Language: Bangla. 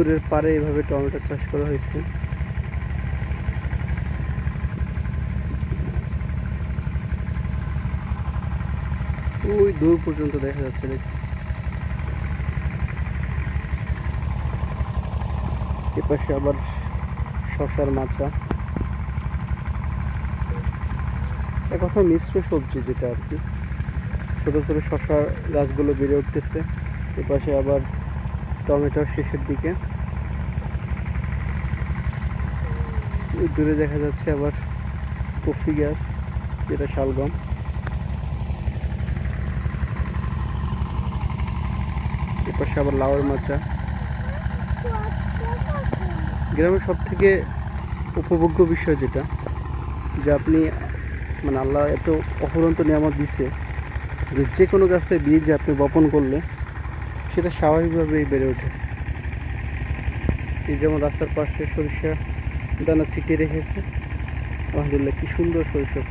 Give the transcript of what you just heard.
পুকুরের পাড়ে এভাবে টমেটো চাষ করা হয়েছে। ওই দূর পর্যন্ত দেখা যাচ্ছে। এপাশে আবার শশার মাচা, এক কথা মিশ্র সবজি যেটা আর কি। ছোট ছোট শশার গাছগুলো বেড়ে উঠতেছে। এপাশে আবার টমেটোর শেষের দিকে। দূরে দেখা যাচ্ছে আবার কফি গাছ, যেটা শালগম। এপাশে আবার লাউয়ের মাচা। গ্রামের সব থেকে উপভোগ্য বিষয় যেটা, যে আপনি মানে আল্লাহ এত অফুরন্ত নিয়ামত দিচ্ছে যে যে কোনো গাছে বীজ আপনি বপন করলে সেটা স্বাভাবিকভাবেই বেড়ে ওঠে। এই যেমন রাস্তার পাশে সরিষা দানা ছিটিয়ে রেখেছে, আলহামদুলিল্লাহ কি সুন্দর সরিষা